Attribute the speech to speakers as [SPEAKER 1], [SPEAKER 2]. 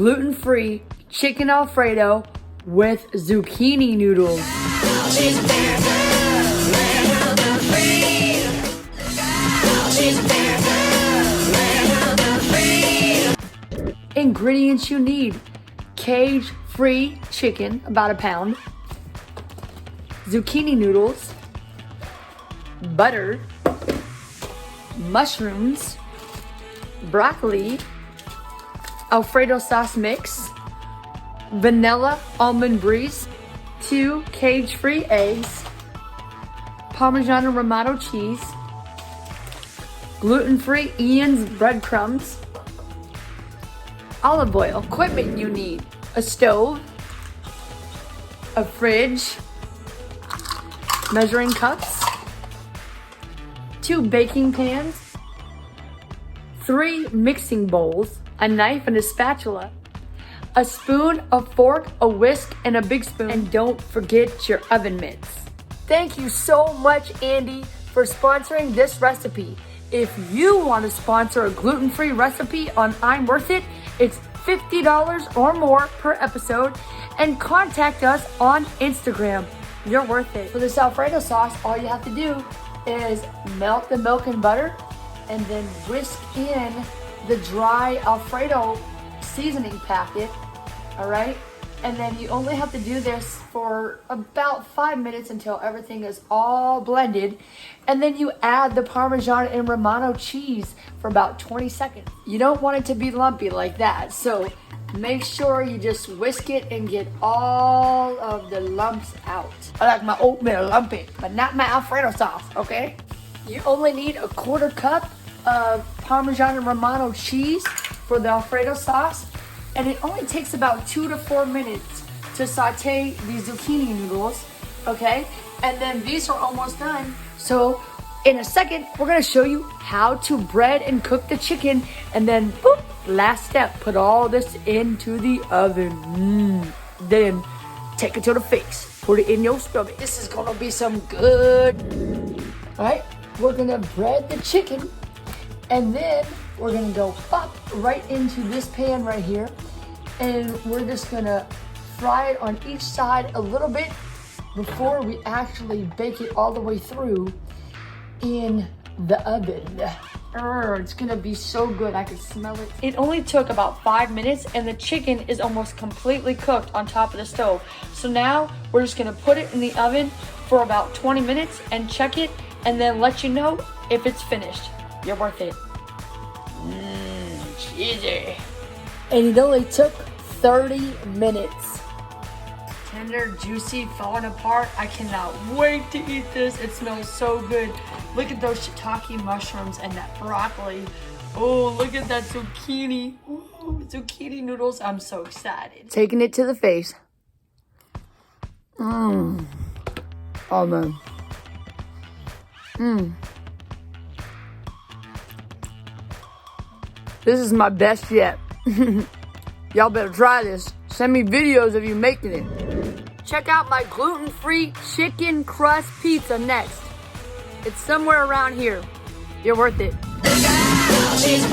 [SPEAKER 1] gluten-free chicken Alfredo with zucchini noodles. Ingredients you need: cage-free chicken, about a pound, zucchini noodles, butter, mushrooms, broccoli, Alfredo sauce mix, vanilla almond bries, 2 cage-free eggs, Parmesan and Romano cheese, gluten-free Ian's breadcrumbs, olive oil. Equipment you need: a stove, a fridge, measuring cups, 2 baking pans, 3 mixing bowls, a knife and a spatula, a spoon, a fork, a whisk, and a big spoon. And don't forget your oven mitts. Thank you so much, Andy, for sponsoring this recipe. If you want to sponsor a gluten-free recipe on I'm Worth It, it's $50 or more per episode, and contact us on Instagram. You're worth it. For this Alfredo sauce, all you have to do is melt the milk and butter and then whisk in the dry Alfredo seasoning packet, all right? And then you only have to do this for about 5 minutes until everything is all blended. And then you add the Parmesan and Romano cheese for about 20 seconds. You don't want it to be lumpy like that. So make sure you just whisk it and get all of the lumps out. I like my oatmeal lumpy, but not my Alfredo sauce, okay? You only need a 1/4 cup of Parmesan and Romano cheese for the Alfredo sauce. And it only takes about 2 to 4 minutes to saute these zucchini noodles, okay? And then these are almost done. So in a second, we're gonna show you how to bread and cook the chicken. And then, boop, last step, put all this into the oven. Then take it to the face, put it in your stomach. This is gonna be some good. All right, we're gonna bread the chicken, and then we're gonna go pop right into this pan right here, and we're just gonna fry it on each side a little bit before we actually bake it all the way through in the oven. It's gonna be so good, I can smell it. It only took about 5 minutes, and the chicken is almost completely cooked on top of the stove. So now we're just gonna put it in the oven for about 20 minutes and check it, and then let you know if it's finished. You're worth it. Cheesy. And it only took 30 minutes. Tender, juicy, falling apart. I cannot wait to eat this. It smells so good. Look at those shiitake mushrooms and that broccoli. Oh, look at that zucchini. Ooh, zucchini noodles. I'm so excited. Taking it to the face. Oh, man. This is my best yet. Y'all better try this. Send me videos of you making it. Check out my gluten-free chicken crust pizza next. It's somewhere around here. You're worth it. She's